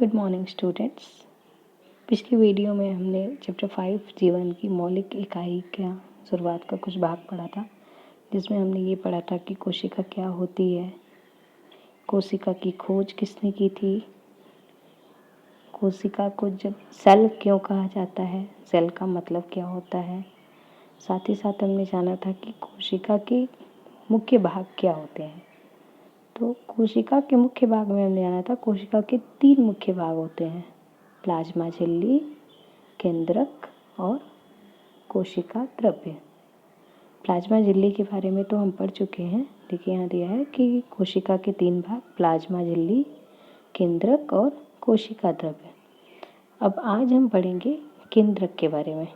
Good morning students. पिछली video में हमने चैप्टर 5 जीवन की मौलिक इकाई का शुरुआत का कुछ भाग पढ़ा था, जिसमें हमने ये पढ़ा था कि कोशिका क्या होती है, कोशिका की खोज किसने की थी, कोशिका को जब सेल क्यों कहा जाता है, सेल का मतलब क्या होता है। साथ ही साथ हमने जाना था कि कोशिका के मुख्य भाग क्या होते हैं। तो कोशिका के मुख्य भाग में हमने जाना था, कोशिका के 3 मुख्य भाग होते हैं, प्लाज्मा झिल्ली, केंद्रक और कोशिका द्रव्य। प्लाज्मा झिल्ली के बारे में तो हम पढ़ चुके हैं। देखिए यहाँ दिया है कि कोशिका के 3 भाग, प्लाज्मा झिल्ली, केंद्रक और कोशिका द्रव्य। अब आज हम पढ़ेंगे केंद्रक के बारे में।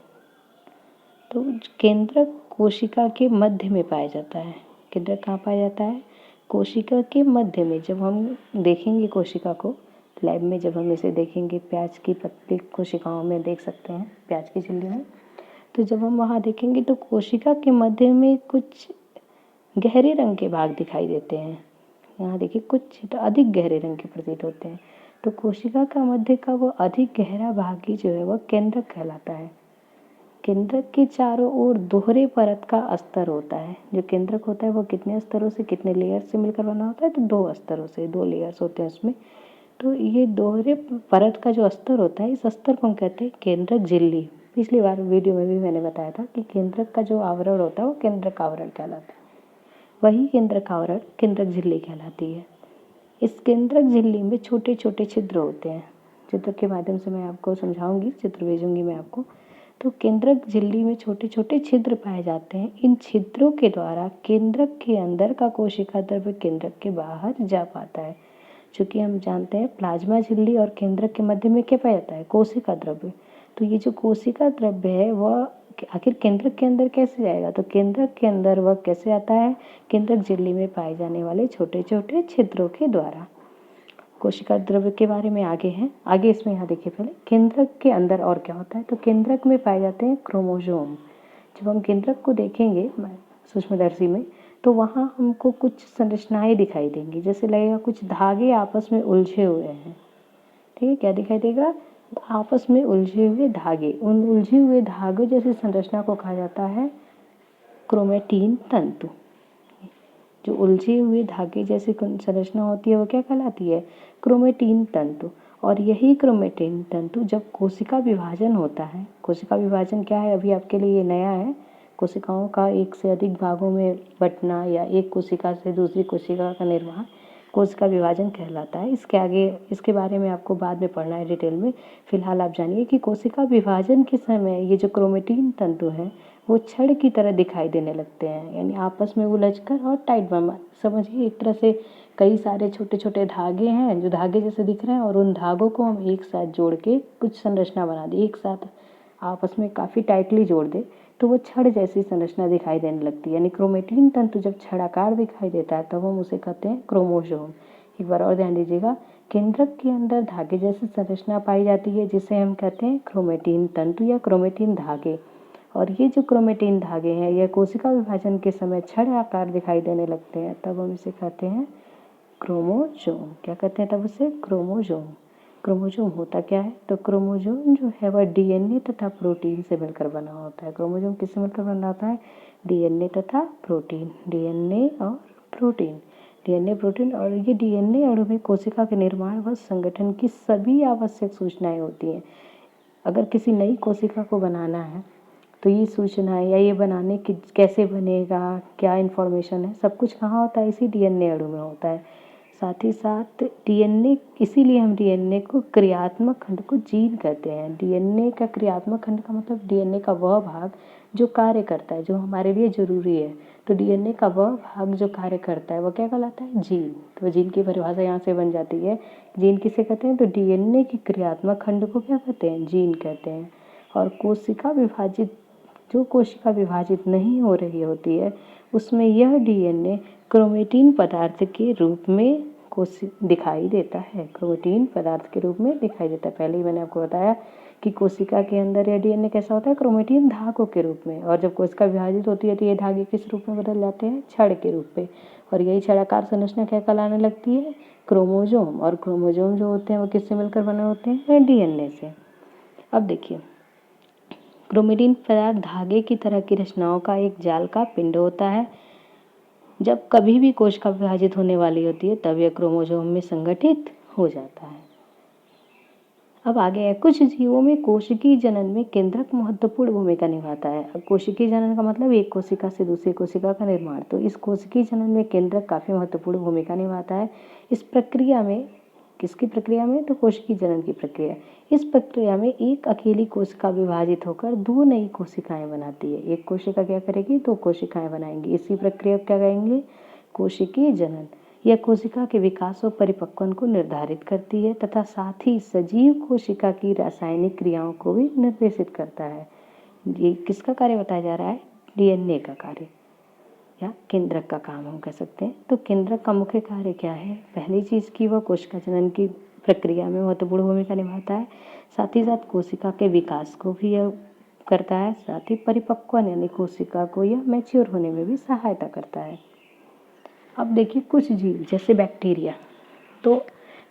तो केंद्रक कोशिका के मध्य में पाया जाता है। केंद्रक कहाँ पाया जाता है? कोशिका के मध्य में। जब हम देखेंगे कोशिका को लैब में, जब हम इसे देखेंगे, प्याज की पतली कोशिकाओं में देख सकते हैं, प्याज की झिल्ली में, तो जब हम वहाँ देखेंगे तो कोशिका के मध्य में कुछ गहरे रंग के भाग दिखाई देते हैं। यहाँ देखिए कुछ अधिक गहरे रंग के प्रतीत होते हैं। तो कोशिका का मध्य का वो अधिक गहरा भाग ही जो है वह केंद्रक कहलाता है। केंद्रक के चारों ओर दोहरे परत का अस्तर होता है। जो केंद्रक होता है वो कितने स्तरों से, कितने लेयर से मिलकर बना होता है? तो 2 स्तरों से, 2 लेयर्स होते हैं उसमें। तो ये दोहरे परत का जो अस्तर होता है, इस अस्तर को हम कहते हैं केंद्रक झिल्ली। पिछली बार वीडियो में भी मैंने बताया था कि केंद्रक का जो आवरण होता है वो केंद्रक आवरण कहलाता है। वही केंद्रक आवरण केंद्रक झिल्ली कहलाती है। इस केंद्रक झिल्ली में छोटे छोटे छिद्र होते हैं। चित्र के माध्यम से मैं आपको समझाऊंगी, चित्र भेजूंगी मैं आपको। तो केंद्रक झिल्ली में छोटे छोटे छिद्र पाए जाते हैं। इन छिद्रों के द्वारा केंद्रक के अंदर का कोशिका द्रव्य केंद्रक के बाहर जा पाता है। चूँकि हम जानते हैं प्लाज्मा झिल्ली और केंद्रक के मध्य में क्या पाया जाता है? कोशिका द्रव्य। तो ये जो कोशिका द्रव्य है वह आखिर केंद्रक के अंदर कैसे जाएगा? तो केंद्रक के अंदर वह कैसे आता है? केंद्रक झिल्ली में पाए जाने वाले छोटे छोटे छिद्रों के द्वारा। कोशिका द्रव्य के बारे में आगे है, आगे इसमें यहाँ देखिए पहले केंद्रक के अंदर और क्या होता है। तो केंद्रक में पाए जाते हैं क्रोमोसोम। जब हम केंद्रक को देखेंगे सूक्ष्मदर्शी में, तो वहाँ हमको कुछ संरचनाएं दिखाई देंगी। जैसे लगेगा कुछ धागे आपस में उलझे हुए हैं। ठीक है, क्या दिखाई देगा? आपस में उलझे हुए धागे। उन उलझे हुए धागों जैसी संरचना को कहा जाता है क्रोमेटिन तंतु। जो उलझे हुए धागे जैसी संरचना होती है वो क्या कहलाती है? क्रोमेटिन तंतु। और यही क्रोमेटिन तंतु जब कोशिका विभाजन होता है, कोशिका विभाजन क्या है अभी आपके लिए ये नया है, कोशिकाओं का एक से अधिक भागों में बंटना या एक कोशिका से दूसरी कोशिका का निर्माण कोशिका विभाजन कहलाता है। इसके आगे इसके बारे में आपको बाद में पढ़ना है डिटेल में। फिलहाल आप जानिए कि कोशिका विभाजन के समय ये जो क्रोमेटिन तंतु है वो छड़ की तरह दिखाई देने लगते हैं, यानी आपस में उलझकर और टाइट बना। समझिए एक तरह से कई सारे छोटे छोटे धागे हैं जो धागे जैसे दिख रहे हैं, और उन धागों को हम एक साथ जोड़ के कुछ संरचना बना दें, एक साथ आपस में काफ़ी टाइटली जोड़ दे तो वो छड़ जैसी संरचना दिखाई देने लगती है। यानी क्रोमेटिन तंतु जब छड़ाकार दिखाई देता है तब हम उसे कहते हैं क्रोमोसोम। एक बार और ध्यान दीजिएगा, केंद्रक के अंदर धागे जैसी संरचना पाई जाती है जिसे हम कहते हैं क्रोमेटिन तंतु या क्रोमेटिन धागे। और ये जो क्रोमेटिन धागे हैं यह कोशिका विभाजन के समय छड़ आकार दिखाई देने लगते हैं, तब हम इसे कहते हैं क्रोमोसोम। क्या कहते हैं तब उसे? क्रोमोसोम। क्रोमोसोम होता क्या है? तो क्रोमोसोम जो है वह डीएनए तथा प्रोटीन से मिलकर बना होता है। क्रोमोसोम किससे मिलकर बना होता है? डीएनए तथा प्रोटीन। डीएनए और प्रोटीन, डीएनए प्रोटीन। और ये डीएनए अणु में कोशिका के निर्माण व संगठन की सभी आवश्यक सूचनाएं होती हैं। अगर किसी नई कोशिका को बनाना है तो ये सूचनाएं या ये बनाने की कैसे बनेगा, क्या इन्फॉर्मेशन है, सब कुछ कहाँ होता है? इसी डीएनए अणु में होता है। साथ ही साथ डीएनए, इसीलिए हम डीएनए को क्रियात्मक खंड को जीन कहते हैं। डीएनए का क्रियात्मक खंड का मतलब डीएनए का वह भाग जो कार्य करता है, जो हमारे लिए जरूरी है। तो डीएनए का वह भाग जो कार्य करता है वो क्या कहलाता है? जीन। तो जीन की परिभाषा यहाँ से बन जाती है। जीन किसे कहते हैं? तो डीएनए के क्रियात्मक खंड को क्या कहते हैं? जीन कहते हैं। और जो कोशिका विभाजित नहीं हो रही होती है उसमें यह डीएनए क्रोमेटिन पदार्थ के रूप में दिखाई देता है, क्रोमेटिन पदार्थ के रूप में दिखाई देता है। पहले ही मैंने आपको बताया कि कोशिका के अंदर या डीएनए कैसा होता है, क्रोमेटिन धागों के रूप में, और जब कोशिका विभाजित होती है तो ये धागे किस रूप में बदल जाते हैं, छड़ के रूप में, और यही छड़ाकार संरचना क्या कहलाने लगती है, क्रोमोजोम। और क्रोमोजोम जो होते हैं वो किससे मिलकर बने होते हैं, डीएनए से। अब देखिए, क्रोमेटिन पदार्थ धागे की तरह की रचनाओं का एक जाल का पिंड होता है। जब कभी भी कोशिका विभाजित होने वाली होती है तब यह क्रोमोजोम में संगठित हो जाता है। अब आगे है, कुछ जीवों में कोशिकीय जनन में केंद्रक महत्वपूर्ण भूमिका निभाता है। अब कोशिकीय जनन का मतलब एक कोशिका से दूसरी कोशिका का निर्माण। तो इस कोशिकीय जनन में केंद्रक काफी महत्वपूर्ण भूमिका निभाता है। इस प्रक्रिया में, किसकी प्रक्रिया में, तो कोशिकीय जनन की प्रक्रिया। इस प्रक्रिया में एक अकेली कोशिका विभाजित होकर दो नई कोशिकाएं बनाती है। एक कोशिका क्या करेगी, दो कोशिकाएं बनाएंगी। इसी प्रक्रिया को क्या कहेंगे, कोशिकीय जनन। यह कोशिका के विकास और परिपक्वन को निर्धारित करती है तथा साथ ही सजीव कोशिका की रासायनिक क्रियाओं को भी निर्देशित करता है। ये किसका कार्य बताया जा रहा है, डीएनए का कार्य या केंद्रक का काम हम कह सकते हैं। तो केंद्रक का मुख्य कार्य क्या है, पहली चीज की वह कोशिका जनन की प्रक्रिया में महत्वपूर्ण भूमिका निभाता है, साथ ही साथ कोशिका के विकास को भी यह करता है, साथ ही परिपक्वन यानी कोशिका को यह मैच्योर होने में भी सहायता करता है। अब देखिए, कुछ जीव जैसे बैक्टीरिया, तो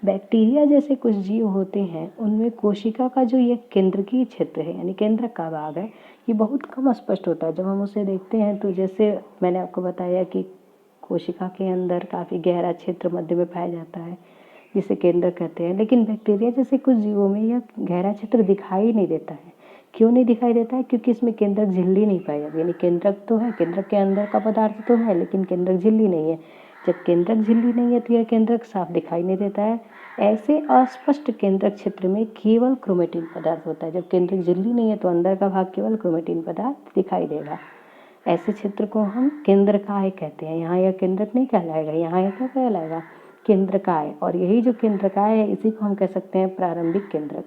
बैक्टीरिया जैसे कुछ जीव होते हैं उनमें कोशिका का जो ये केंद्रकीय क्षेत्र है यानी केंद्रक का भाग है, ये बहुत कम स्पष्ट होता है। जब हम उसे देखते हैं तो जैसे मैंने आपको बताया कि कोशिका के अंदर काफ़ी गहरा क्षेत्र मध्य में पाया जाता है जिसे केंद्रक कहते हैं, लेकिन बैक्टीरिया जैसे कुछ जीवों में यह गहरा क्षेत्र दिखाई नहीं देता है। क्यों नहीं दिखाई देता है, क्योंकि इसमें केंद्रक झिल्ली नहीं पाई जाती, यानी केंद्रक तो है, केंद्रक के अंदर का पदार्थ तो है लेकिन केंद्रक झिल्ली नहीं है। जब केंद्रक झिल्ली नहीं है तो यह केंद्रक साफ दिखाई नहीं देता है। ऐसे अस्पष्ट केंद्रक क्षेत्र में केवल क्रोमेटिन पदार्थ होता है। जब केंद्रक झिल्ली नहीं है तो अंदर का भाग केवल क्रोमेटिन पदार्थ दिखाई देगा। ऐसे क्षेत्र को हम केंद्रकाय कहते हैं। यहाँ यह केंद्रक नहीं कहलाएगा, यहाँ यह क्या कहलाएगा, केंद्रकाय। और यही जो केंद्रकाय है इसी को हम कह सकते हैं प्रारंभिक केंद्रक।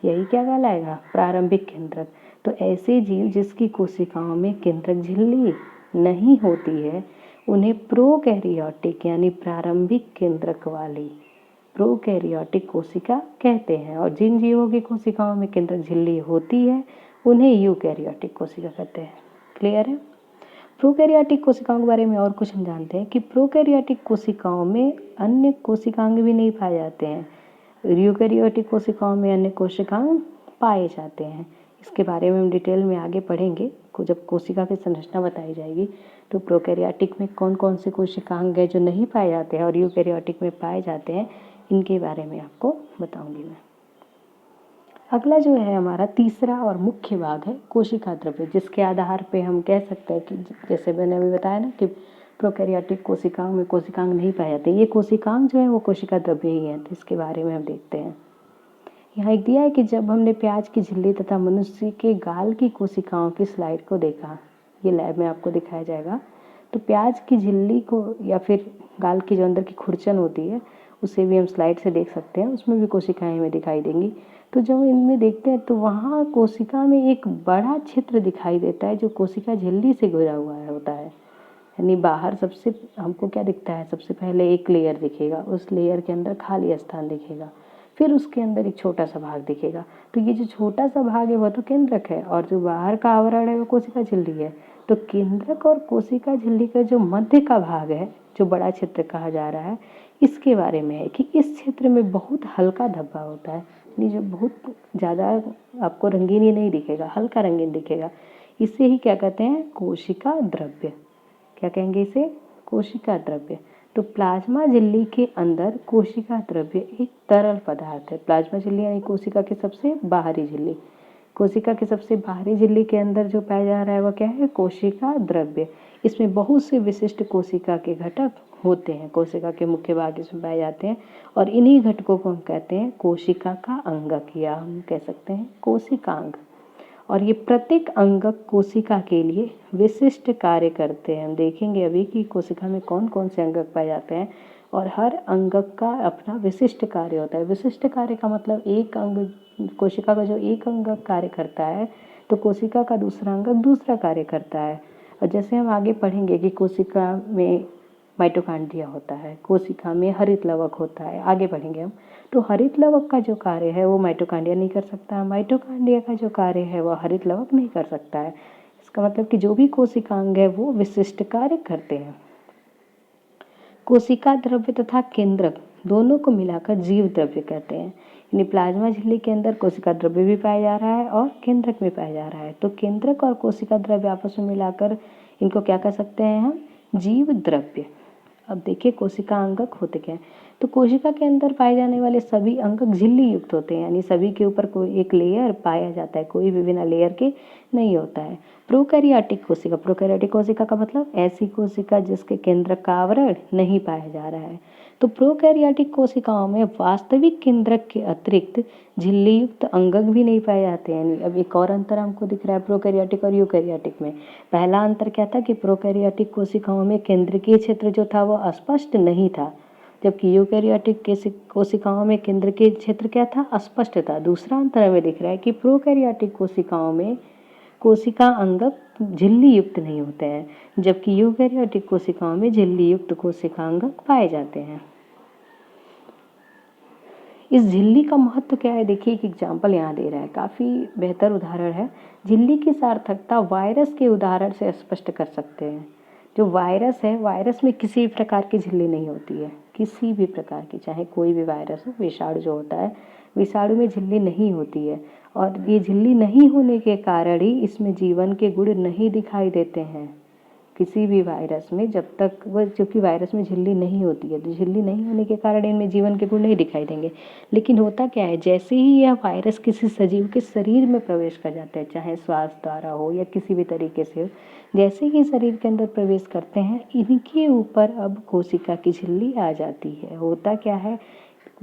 यही क्या कहलाएगा, प्रारंभिक केंद्रक। तो ऐसे जीव जिसकी कोशिकाओं में केंद्रक झिल्ली नहीं होती है उन्हें प्रोकैरियोटिक यानी प्रारंभिक केंद्रक वाली प्रोकैरियोटिक कोशिका कहते हैं। और जिन जीवों की कोशिकाओं में केंद्रक झिल्ली होती है उन्हें यूकैरियोटिक कोशिका कहते हैं। क्लियर है। प्रोकैरियोटिक कोशिकाओं के बारे में और कुछ हम जानते हैं कि प्रोकैरियोटिक कोशिकाओं में अन्य कोशिकांग भी नहीं पाए जाते हैं। यूकैरियोटिक कोशिकाओं में अन्य कोशिकांग पाए जाते हैं। इसके बारे में हम डिटेल में आगे पढ़ेंगे। जब कोशिका की संरचना बताई जाएगी तो प्रोकैरियोटिक में कौन कौन से कोशिकांग है जो नहीं पाए जाते हैं और यूकैरियोटिक में पाए जाते हैं, इनके बारे में आपको बताऊंगी मैं। अगला जो है हमारा तीसरा और मुख्य भाग है कोशिका द्रव्य, जिसके आधार पे हम कह सकते हैं कि जैसे मैंने अभी बताया ना कि प्रोकैरियोटिक कोशिकाओं में कोशिकांग नहीं पाए जाते, ये कोशिकांग जो है वो कोशिका द्रव्य ही है। तो इसके बारे में हम देखते हैं। यहाँ एक दिया है कि जब हमने प्याज की झिल्ली तथा मनुष्य के गाल की कोशिकाओं की स्लाइड को देखा, ये लैब में आपको दिखाया जाएगा, तो प्याज की झिल्ली को या फिर गाल की जो अंदर की खुरचन होती है उसे भी हम स्लाइड से देख सकते हैं, उसमें भी कोशिकाएं हमें दिखाई देंगी। तो जब इनमें देखते हैं तो वहाँ कोशिका में एक बड़ा क्षेत्र दिखाई देता है जो कोशिका झिल्ली से घिरा हुआ होता है। यानी बाहर सबसे हमको क्या दिखता है, सबसे पहले एक लेयर दिखेगा, उस लेयर के अंदर खाली स्थान दिखेगा, फिर उसके अंदर एक छोटा सा भाग दिखेगा। तो ये जो छोटा सा भाग है वह तो केंद्रक है और जो बाहर का आवरण है वो कोशिका झिल्ली है। तो केंद्रक और कोशिका झिल्ली का जो मध्य का भाग है, जो बड़ा क्षेत्र कहा जा रहा है, इसके बारे में है कि इस क्षेत्र में बहुत हल्का धब्बा होता है, यानी जो बहुत ज़्यादा आपको रंगीन ही नहीं दिखेगा, हल्का रंगीन दिखेगा। इसे ही क्या कहते हैं, कोशिका द्रव्य। क्या कहेंगे इसे, कोशिका द्रव्य। तो प्लाज्मा झिल्ली के अंदर कोशिका द्रव्य एक तरल पदार्थ है। प्लाज्मा झिल्ली यानी कोशिका की सबसे बाहरी झिल्ली। कोशिका की सबसे बाहरी झिल्ली के अंदर जो पाया जा रहा है वह क्या है, कोशिका द्रव्य। इसमें बहुत से विशिष्ट कोशिका के घटक होते हैं, कोशिका के मुख्य भाग इसमें पाए जाते हैं और इन्हीं घटकों को हम कहते हैं कोशिका का अंगक या हम कह सकते हैं कोशिकांग। और ये प्रत्येक अंगक कोशिका के लिए विशिष्ट कार्य करते हैं। हम देखेंगे अभी कि कोशिका में कौन कौन से अंगक पाए जाते हैं और हर अंगक का अपना विशिष्ट कार्य होता है। विशिष्ट कार्य का मतलब एक अंग, कोशिका का जो एक अंगक कार्य करता है तो कोशिका का दूसरा अंगक दूसरा कार्य करता है। और जैसे हम आगे पढ़ेंगे कि कोशिका में माइटोकांड्रिया होता है, कोशिका में हरित लवक होता है, आगे बढ़ेंगे हम। तो हरित लवक का जो कार्य है वो माइटोकांड्रिया नहीं कर सकता, माइटोकांड्रिया का जो कार्य है वह हरित लवक नहीं कर सकता है। इसका मतलब कि जो भी कोशिकांग है वो विशिष्ट कार्य करते हैं। कोशिका द्रव्य तथा केंद्रक दोनों को मिलाकर जीव द्रव्य कहते हैं। यानी प्लाज्मा झिल्ली के अंदर कोशिका द्रव्य भी पाया जा रहा है और केंद्रक भी पाया जा रहा है। तो केंद्रक और कोशिका द्रव्य आपस में मिलाकर इनको क्या कह सकते हैं हम? जीव द्रव्य। अब देखिए कोशिका अंगक होते क्या हैं। तो कोशिका के अंदर पाए जाने वाले सभी अंगक झिल्ली युक्त होते हैं, यानी सभी के ऊपर कोई एक लेयर पाया जाता है, कोई भी बिना लेयर के नहीं होता है। प्रोकैरियोटिक कोशिका, प्रोकैरियोटिक कोशिका का मतलब ऐसी कोशिका जिसके केंद्रक का आवरण नहीं पाया जा रहा है। तो प्रोकैरियोटिक कोशिकाओं में वास्तविक केंद्रक के अतिरिक्त झिल्ली युक्त अंगक भी नहीं पाए जाते हैं। यानी अब एक और अंतर हमको दिख रहा है प्रोकैरियोटिक और यूकैरियोटिक में। पहला अंतर क्या था कि प्रोकैरियोटिक कोशिकाओं में केंद्रकीय क्षेत्र जो था वो अस्पष्ट नहीं था, जबकि यूकैरियोटिक कोशिकाओं में केंद्रकीय क्षेत्र क्या था? अस्पष्ट था। दूसरा अंतर हमें दिख रहा है कि प्रोकैरियोटिक कोशिकाओं में कोशिका अंगक झिल्ली युक्त नहीं होते हैं, जबकि यूकैरियोटिक कोशिकाओं में झिल्ली युक्त कोशिका अंगक पाए जाते हैं। इस झिल्ली का महत्व क्या है? देखिए एक एग्जाम्पल यहाँ दे रहा है, काफ़ी बेहतर उदाहरण है। झिल्ली की सार्थकता वायरस के उदाहरण से स्पष्ट कर सकते हैं। जो वायरस है, वायरस में किसी भी प्रकार की झिल्ली नहीं होती है, किसी भी प्रकार की, चाहे कोई भी वायरस हो। विषाणु जो होता है, विषाणु में झिल्ली नहीं होती है, और ये झिल्ली नहीं होने के कारण ही इसमें जीवन के गुण नहीं दिखाई देते हैं। किसी भी वायरस में जब तक वह, क्योंकि वायरस में झिल्ली नहीं होती है, तो झिल्ली नहीं होने के कारण इनमें जीवन के गुण नहीं दिखाई देंगे। लेकिन होता क्या है, जैसे ही यह वायरस किसी सजीव के शरीर में प्रवेश कर जाता है, चाहे श्वास द्वारा हो या किसी भी तरीके से हो, जैसे ही शरीर के अंदर प्रवेश करते हैं, इनके ऊपर अब कोशिका की झिल्ली आ जाती है। होता क्या है,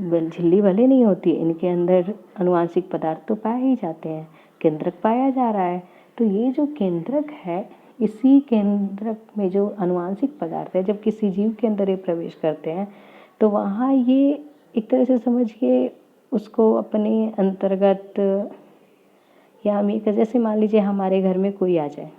झिल्ली भले नहीं होती है, इनके अंदर अनुवांशिक पदार्थ तो पाए ही जाते हैं, केंद्रक पाया जा रहा है। तो ये जो केंद्रक है, इसी केंद्रक में जो अनुवांशिक पदार्थ है, जब किसी जीव के अंदर ये प्रवेश करते हैं तो वहाँ ये एक तरह से समझिए उसको अपने अंतर्गत, या हम ये जैसे मान लीजिए हमारे घर में कोई आ जाए,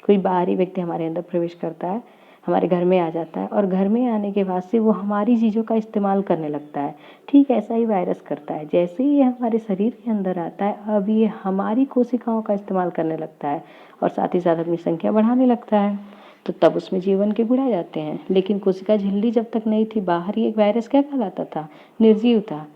कोई बाहरी व्यक्ति हमारे अंदर प्रवेश करता है, हमारे घर में आ जाता है, और घर में आने के बाद से वो हमारी चीज़ों का इस्तेमाल करने लगता है। ठीक ऐसा ही वायरस करता है। जैसे ही ये हमारे शरीर के अंदर आता है, अब ये हमारी कोशिकाओं का इस्तेमाल करने लगता है और साथ ही साथ अपनी संख्या बढ़ाने लगता है। तो तब उसमें जीवन के गुण आ जाते हैं। लेकिन कोशिका झिल्ली जब तक नहीं थी, बाहर ही एक वायरस क्या कहलाता था? निर्जीव था।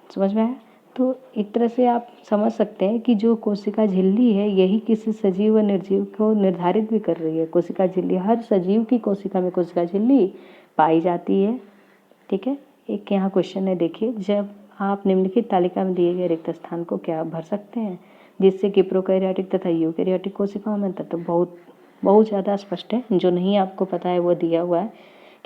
समझ में आया? तो एक तरह से आप समझ सकते हैं कि जो कोशिका झिल्ली है, यही किसी सजीव व निर्जीव को निर्धारित भी कर रही है। कोशिका झिल्ली, हर सजीव की कोशिका में कोशिका झिल्ली पाई जाती है। ठीक है, एक यहाँ क्वेश्चन है, देखिए, जब आप निम्नलिखित तालिका में दिए गए रिक्त स्थान को क्या भर सकते हैं, जिससे कि प्रोकैरियोटिक तथा यूकैरियोटिक कोशिकाओं में अंतर तो बहुत ज़्यादा स्पष्ट है। जो नहीं आपको पता है वो दिया हुआ है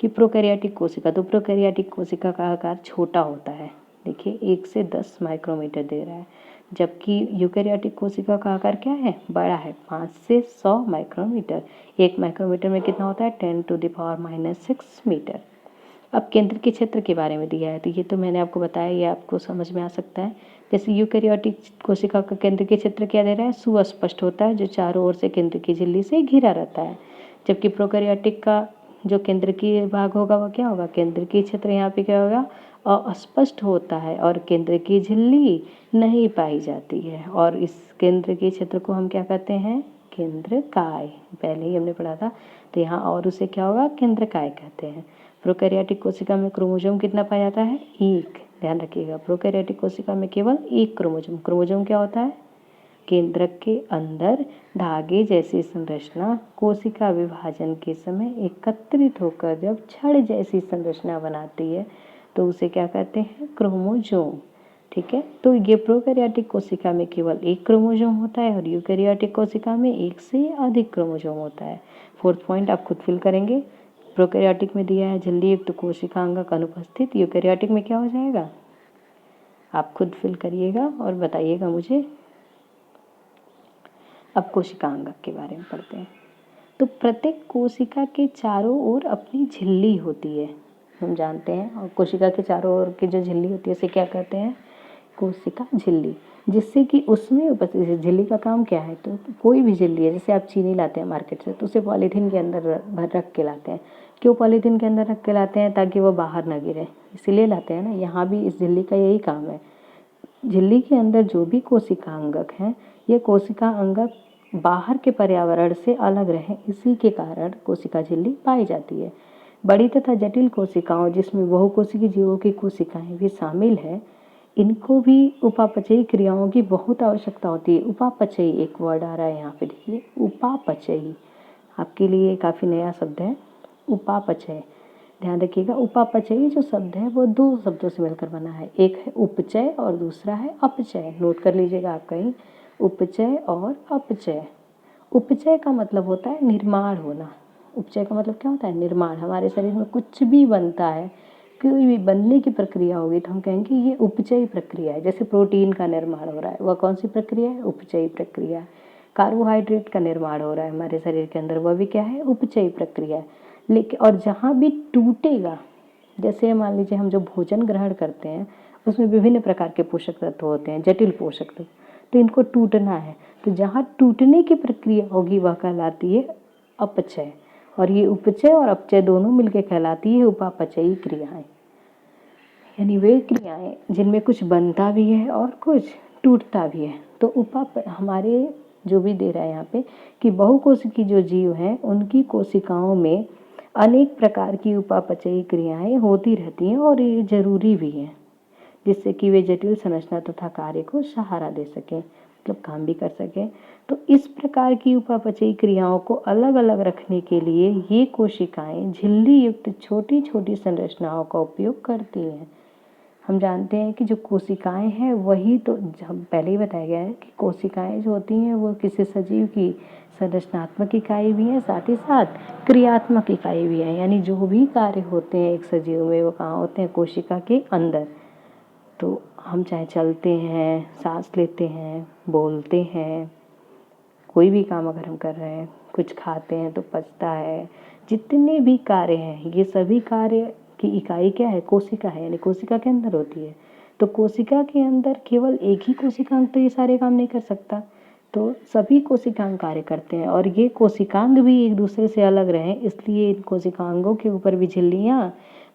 कि प्रोकैरियोटिक कोशिका, तो प्रोकैरियोटिक कोशिका का आकार छोटा होता है। देखिए 1 से 10 माइक्रोमीटर दे रहा है, जबकि यूकैरियोटिक कोशिका का आकार क्या है? बड़ा है, 5 से 100 माइक्रोमीटर। 1 माइक्रोमीटर में कितना होता है? 10⁻⁶ मीटर। अब केंद्र के क्षेत्र के बारे में दिया है, तो ये तो मैंने आपको बताया, ये आपको समझ में आ सकता है। जैसे यूकैरियोटिक कोशिका का केंद्र के क्षेत्र क्या दे रहा है? सुस्पष्ट होता है, जो चारों ओर से केंद्र की झिल्ली से घिरा रहता है। जबकि प्रोकैरियोटिक का जो केंद्र की भाग होगा वो क्या होगा? केंद्र की क्षेत्र यहाँ पे क्या होगा? अस्पष्ट होता है और केंद्र की झिल्ली नहीं पाई जाती है। और इस केंद्र के क्षेत्र को हम क्या कहते हैं? केंद्रकाय। पहले ही हमने पढ़ा था, तो यहाँ और उसे क्या होगा? केंद्रकाय कहते हैं। प्रोकैरियोटिक कोशिका में क्रोमोसोम कितना पाया जाता है? 1। ध्यान रखिएगा, प्रोकैरियोटिक कोशिका में केवल 1 क्रोमोसोम। क्रोमोसोम क्या होता है? केंद्रक के अंदर धागे जैसी संरचना कोशिका विभाजन के समय एकत्रित होकर जब छड़ जैसी संरचना बनाती है, तो उसे क्या कहते हैं? क्रोमोसोम। ठीक है, तो ये प्रोकैरियोटिक कोशिका में केवल 1 क्रोमोसोम होता है और यूकैरियोटिक कोशिका में 1 से अधिक क्रोमोसोम होता है। 4th पॉइंट आप खुद फिल करेंगे। प्रोकैरियोटिक में दिया है झिल्ली युक्त कोशिका अंगक अनुपस्थित, यूकैरियोटिक में क्या हो जाएगा? आप खुद फिल करिएगा और बताइएगा मुझे। अब कोशिका अंगक के बारे में पढ़ते हैं। तो प्रत्येक कोशिका के चारों ओर अपनी झिल्ली होती है, हम जानते हैं। और कोशिका के चारों ओर की जो झिल्ली होती है उसे क्या कहते हैं? कोशिका झिल्ली। जिससे कि उसमें उपस्थित, झिल्ली का काम क्या है? तो कोई भी झिल्ली है, जैसे आप चीनी लाते हैं मार्केट से, तो उसे पॉलीथीन के अंदर भर रख के लाते हैं, क्यों पॉलीथीन के अंदर रख के लाते हैं? ताकि वो बाहर ना गिरे, इसीलिए लाते हैं ना। यहाँ भी इस झिल्ली का यही काम है। झिल्ली के अंदर जो भी कोशिका अंगक हैं, ये कोशिका अंगक बाहर के पर्यावरण से अलग रहें, इसी के कारण कोशिका झिल्ली पाई जाती है। बड़ी तथा जटिल कोशिकाओं, जिसमें बहुकोशिकीय जीवों की कोशिकाएं भी शामिल है, इनको भी उपापचयी क्रियाओं की बहुत आवश्यकता होती है। उपापचयी एक वर्ड आ रहा है यहाँ पे, देखिए उपापचयी, आपके लिए काफ़ी नया शब्द है उपापचय। ध्यान रखिएगा, उपापचयी जो शब्द है वो दो शब्दों से मिलकर बना है, एक है उपचय और दूसरा है अपचय। नोट कर लीजिएगा आप कहीं, उपचय और अपचय। उपचय का मतलब होता है निर्माण होना। उपचय का मतलब क्या होता है? निर्माण। हमारे शरीर में कुछ भी बनता है, कोई भी बनने की प्रक्रिया होगी तो हम कहेंगे ये उपचयी प्रक्रिया है। जैसे प्रोटीन का निर्माण हो रहा है, वह कौन सी प्रक्रिया है? उपचयी प्रक्रिया। कार्बोहाइड्रेट का निर्माण हो रहा है हमारे शरीर के अंदर, वह भी क्या है? उपचयी प्रक्रिया है। लेकिन और जहाँ भी टूटेगा, जैसे मान लीजिए हम जो भोजन ग्रहण करते हैं उसमें विभिन्न प्रकार के पोषक तत्व होते हैं, जटिल पोषक तत्व, तो इनको टूटना है, तो जहाँ टूटने की प्रक्रिया होगी वह कहलाती है अपचय। और ये उपचय और अपचय दोनों मिलकर कहलाती है उपापचयी क्रियाएं। यानी वे क्रियाएं जिनमें कुछ बनता भी है और कुछ टूटता भी है। तो हमारे जो भी दे रहा है यहाँ पे कि बहुकोशिकीय जो जीव हैं उनकी कोशिकाओं में अनेक प्रकार की उपापचयी क्रियाएं होती रहती हैं और ये जरूरी भी है, जिससे कि वे जटिल संरचना तथा कार्य को सहारा दे सकें, मतलब काम भी कर सकें। तो इस प्रकार की उपापचयी क्रियाओं को अलग अलग रखने के लिए ये कोशिकाएं झिल्ली युक्त छोटी छोटी संरचनाओं का उपयोग करती हैं। हम जानते हैं कि जो कोशिकाएं हैं वही तो, हम पहले ही बताया गया है कि कोशिकाएं जो होती हैं वो किसी सजीव की संरचनात्मक इकाई भी है, साथ ही साथ क्रियात्मक इकाई भी है। यानी जो भी कार्य होते हैं एक सजीव में वो कहाँ होते हैं? कोशिका के अंदर। तो हम चाहे चलते हैं, सांस लेते हैं, बोलते हैं, कोई भी काम अगर हम कर रहे हैं, कुछ खाते हैं तो पचता है, जितने भी कार्य हैं ये सभी कार्य की इकाई क्या है? कोशिका है, यानी कोशिका के अंदर होती है। तो कोशिका के अंदर केवल एक ही कोशिकांग तो ये सारे काम नहीं कर सकता, तो सभी कोशिकांग कार्य करते हैं। और ये कोशिकांग भी एक दूसरे से अलग रहें, इसलिए इन कोशिकांगों के ऊपर भी झिल्लियाँ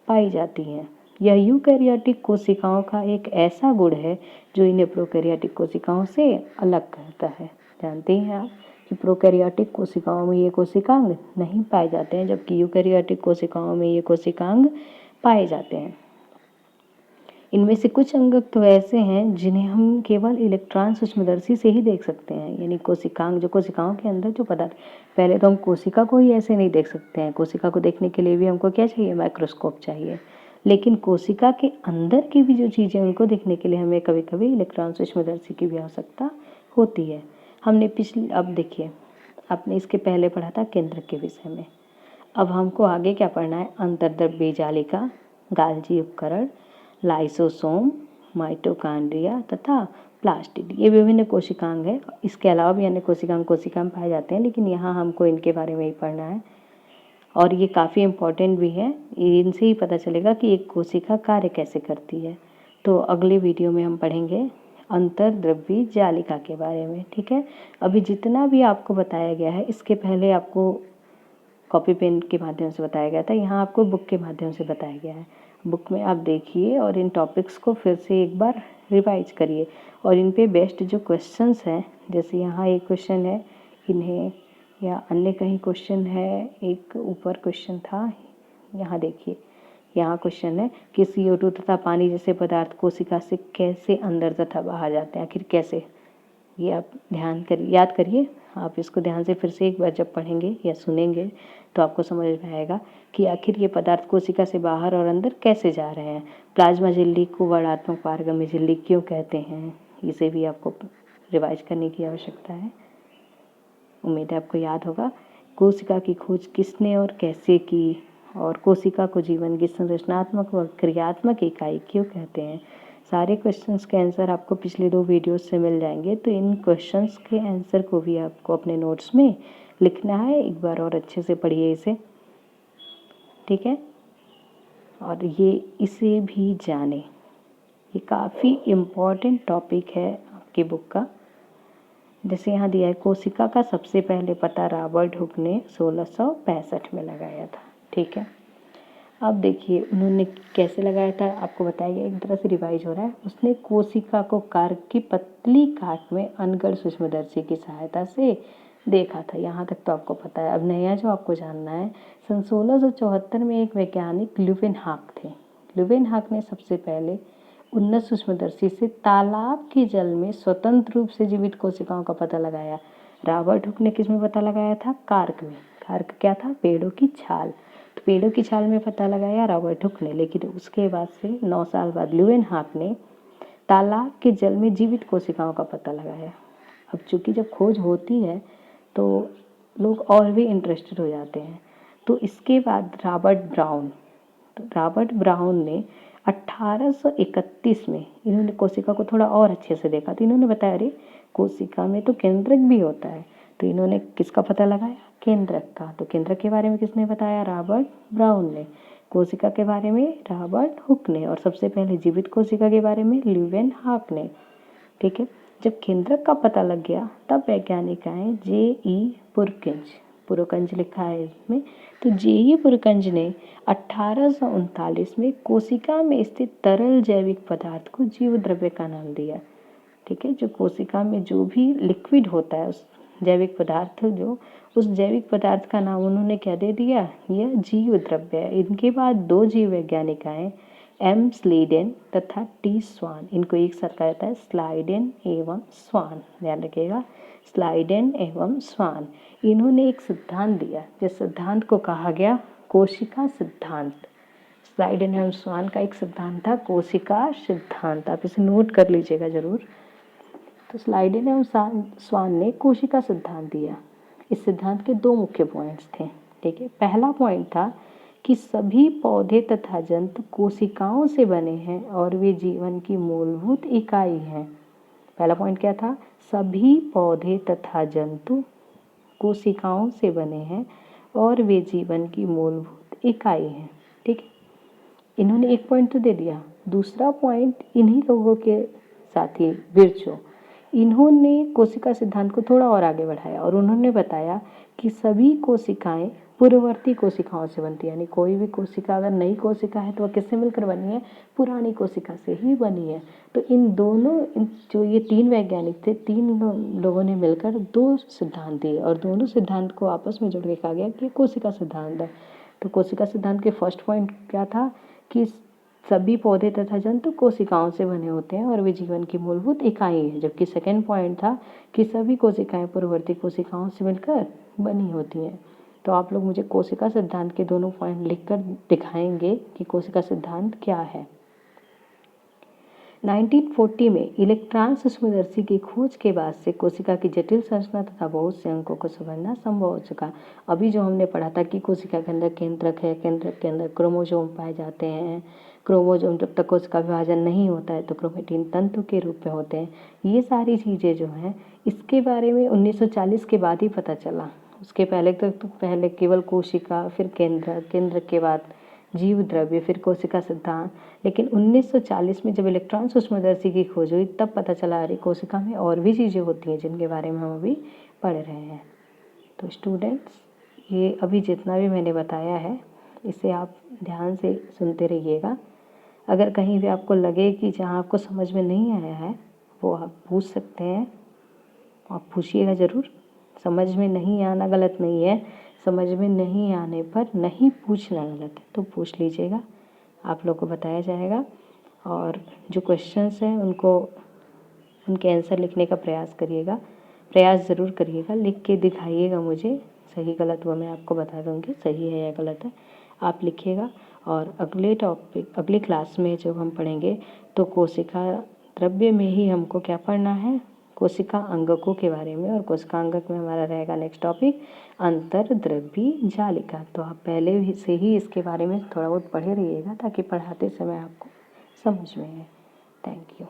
पाई जाती हैं। यह यूकैरियोटिक कोशिकाओं का एक ऐसा गुण है जो इन्हें प्रोकैरियोटिक कोशिकाओं से अलग करता है। जानते हैं आप कि प्रोकैरियोटिक कोशिकाओं में ये कोशिकांग नहीं पाए जाते हैं, जबकि यूकैरियोटिक कोशिकाओं में ये कोशिकांग पाए जाते हैं। इनमें से कुछ अंगक तो ऐसे हैं जिन्हें हम केवल इलेक्ट्रॉन सूक्ष्मदर्शी से ही देख सकते हैं। यानी कोशिकांग, जो कोशिकाओं के अंदर जो पदार्थ, पहले तो हम कोशिका को ही ऐसे नहीं देख सकते हैं, कोशिका को देखने के लिए भी हमको क्या चाहिए? माइक्रोस्कोप चाहिए। लेकिन कोशिका के अंदर की भी जो चीज़ें उनको देखने के लिए हमें कभी कभी इलेक्ट्रॉन सूक्ष्मदर्शी की भी आवश्यकता होती है। हमने अब देखिए, आपने इसके पहले पढ़ा था केंद्रक के विषय में। अब हमको आगे क्या पढ़ना है? अंतर्द्रव्यीय जालिका, गाल्जी उपकरण, लाइसोसोम, माइटोकॉन्ड्रिया तथा प्लास्टिड, ये विभिन्न कोशिकांग है। इसके अलावा भी अन्य कोशिकांग कोशिका में पाए जाते हैं, लेकिन यहाँ हमको इनके बारे में ही पढ़ना है और ये काफ़ी इम्पोर्टेंट भी है। इनसे ही पता चलेगा कि एक कोशिका कार्य कैसे करती है। तो अगले वीडियो में हम पढ़ेंगे अंतर्द्रव्यीय जालिका के बारे में, ठीक है। अभी जितना भी आपको बताया गया है इसके पहले आपको कॉपी पेन के माध्यम से बताया गया था, यहाँ आपको बुक के माध्यम से बताया गया है। बुक में आप देखिए और इन टॉपिक्स को फिर से एक बार रिवाइज करिए और इन पे बेस्ट जो क्वेश्चंस हैं, जैसे यहाँ एक क्वेश्चन है इन्हें, या अन्य कहीं क्वेश्चन है, एक ऊपर क्वेश्चन था, यहाँ देखिए, यहाँ क्वेश्चन है कि CO2 तथा पानी जैसे पदार्थ कोशिका से कैसे अंदर तथा बाहर जाते हैं, आखिर कैसे? ये आप ध्यान करिए, याद करिए। आप इसको ध्यान से फिर से एक बार जब पढ़ेंगे या सुनेंगे तो आपको समझ में आएगा कि आखिर ये पदार्थ कोशिका से बाहर और अंदर कैसे जा रहे हैं। प्लाज्मा झिल्ली को वर्णात्मक पारगम्य झिल्ली क्यों कहते हैं, इसे भी आपको रिवाइज करने की आवश्यकता है। उम्मीद है आपको याद होगा। कोशिका की खोज किसने और कैसे की, और कोशिका को जीवन की संरचनात्मक व क्रियात्मक इकाई क्यों कहते हैं। सारे क्वेश्चंस के आंसर आपको पिछले 2 वीडियोस से मिल जाएंगे, तो इन क्वेश्चंस के आंसर को भी आपको अपने नोट्स में लिखना है। एक बार और अच्छे से पढ़िए इसे, ठीक है। और इसे भी जाने, ये काफ़ी इम्पॉर्टेंट टॉपिक है आपकी बुक का। जैसे यहाँ दिया है, कोशिका का सबसे पहले पता रॉबर्ट हुक ने 1665 में लगाया था, ठीक है। अब देखिए उन्होंने कैसे लगाया था, आपको बताया गया, एक तरह से रिवाइज हो रहा है। उसने कोशिका को कार्क की पतली काट में अनगढ़ सूक्ष्मदर्शी की सहायता से देखा था। यहाँ तक तो आपको पता है। अब नया जो आपको जानना है, सन 1674 में एक वैज्ञानिक ल्यूवेनहाक थे। ल्यूवेनहाक ने सबसे पहले उन्नत सूक्ष्मदर्शी से तालाब के जल में स्वतंत्र रूप से जीवित कोशिकाओं का पता लगाया। रॉबर्ट हुक ने किस में पता लगाया था? कार्क में। कार्क क्या था? पेड़ों की छाल। तो पेड़ों की छाल में पता लगाया रॉबर्ट हुक ने, लेकिन उसके बाद से 9 साल बाद ल्यूवेनहाक ने तालाब के जल में जीवित कोशिकाओं का पता लगाया। अब चूंकि जब खोज होती है तो लोग और भी इंटरेस्टेड हो जाते हैं। तो इसके बाद रॉबर्ट ब्राउन ने 1831 में इन्होंने कोशिका को थोड़ा और अच्छे से देखा। तो इन्होंने बताया, अरे कोशिका में तो केंद्रक भी होता है। तो इन्होंने किसका पता लगाया? केंद्रक का। तो केंद्रक के बारे में किसने बताया? रॉबर्ट ब्राउन ने। कोशिका के बारे में रॉबर्ट हुक ने, और सबसे पहले जीवित कोशिका के बारे में ल्यूवेनहाक ने। ठीक है। जब केंद्रक का पता लग गया तब वैज्ञानिक आए जे.ई. पुरकंज लिखा है इसमें। तो जे.ई. पुरकंज ने 1839 में कोशिका में स्थित तरल जैविक पदार्थ को जीव द्रव्य का नाम दिया। ठीक है। जो कोशिका में जो भी लिक्विड होता है, उस जैविक पदार्थ, जो उस जैविक पदार्थ का नाम उन्होंने क्या दे दिया? यह जीव द्रव्य है। इनके बाद 2 जीव वैज्ञानिक आए, एम स्लीडेन तथा टी स्वान। इनको एक साथ कहा जाता है स्लाइडेन एवं स्वान, ध्यान रखिएगा, स्लाइडेन एवं स्वान। इन्होंने एक सिद्धांत दिया, जिस सिद्धांत को कहा गया कोशिका सिद्धांत। स्लाइडेन एवं स्वान का एक सिद्धांत था कोशिका सिद्धांत। आप इसे नोट कर लीजिएगा जरूर। तो स्लाइडेन एवं स्वान ने कोशिका सिद्धांत दिया। इस सिद्धांत के 2 मुख्य पॉइंट्स थे। ठीक है। पहला पॉइंट था कि सभी पौधे तथा जंतु कोशिकाओं से बने हैं और वे जीवन की मूलभूत इकाई हैं। पहला पॉइंट क्या था? सभी पौधे तथा जंतु कोशिकाओं से बने हैं और वे जीवन की मूलभूत इकाई हैं। ठीक है। इन्होंने एक पॉइंट तो दे दिया। दूसरा पॉइंट इन्हीं लोगों के साथी विर्चो, इन्होंने कोशिका सिद्धांत को थोड़ा और आगे बढ़ाया और उन्होंने बताया कि सभी कोशिकाएं पूर्ववर्ती कोशिकाओं से बनती है। यानी कोई भी कोशिका अगर नई कोशिका है तो वह किससे मिलकर बनी है? पुरानी कोशिका से ही बनी है। तो इन दोनों जो ये 3 वैज्ञानिक थे, 3 लोगों ने मिलकर 2 सिद्धांत दिए और दोनों सिद्धांत को आपस में जोड़ के कहा गया कि कोशिका सिद्धांत है। तो कोशिका सिद्धांत के फर्स्ट पॉइंट क्या था? कि सभी पौधे तथा जंतु कोशिकाओं से बने होते हैं और वे जीवन की मूलभूत इकाई है। जबकि सेकेंड पॉइंट था कि सभी कोशिकाएं पूर्ववर्ती कोशिकाओं से मिलकर बनी होती हैं। तो आप लोग मुझे कोशिका सिद्धांत के दोनों पॉइंट लिखकर दिखाएंगे कि कोशिका सिद्धांत क्या है। 1940 में इलेक्ट्रॉन सूक्ष्मदर्शी की खोज के बाद से कोशिका की जटिल संरचना तथा बहुत से अंगों को समझना संभव हो चुका। अभी जो हमने पढ़ा था कि कोशिका के अंदर केंद्रक है, केंद्रक के अंदर क्रोमोसोम पाए जाते हैं, क्रोमोसोम जब तक कोशिका विभाजन नहीं होता है तो क्रोमेटिन तंतु के रूप में होते हैं। ये सारी चीज़ें जो हैं इसके बारे में 1940 के बाद ही पता चला। उसके पहले तो पहले केवल कोशिका, फिर केंद्रक, केंद्रक के बाद जीव द्रव्य, फिर कोशिका सिद्धांत। लेकिन 1940 में जब इलेक्ट्रॉन सूक्ष्मदर्शी की खोज हुई तब पता चला अरे कोशिका में और भी चीज़ें होती हैं जिनके बारे में हम अभी पढ़ रहे हैं। तो स्टूडेंट्स, ये अभी जितना भी मैंने बताया है इसे आप ध्यान से सुनते रहिएगा। अगर कहीं भी आपको लगे कि जहाँ आपको समझ में नहीं आया है वो आप पूछ सकते हैं। आप पूछिएगा ज़रूर। समझ में नहीं आना गलत नहीं है, समझ में नहीं आने पर नहीं पूछना गलत है। तो पूछ लीजिएगा, आप लोग को बताया जाएगा। और जो क्वेश्चंस हैं उनके आंसर लिखने का प्रयास करिएगा, प्रयास ज़रूर करिएगा। लिख के दिखाइएगा मुझे, सही गलत वो मैं आपको बता दूँगी, सही है या गलत है आप लिखिएगा। और अगले क्लास में जब हम पढ़ेंगे तो कोशिका द्रव्य में ही हमको क्या पढ़ना है? कोशिका अंगकों के बारे में। और कोशिका अंगक में हमारा रहेगा नेक्स्ट टॉपिक अंतर्द्रव्यी जालिका। तो आप पहले से ही इसके बारे में थोड़ा बहुत पढ़े रहिएगा ताकि पढ़ाते समय आपको समझ में आए। Thank you.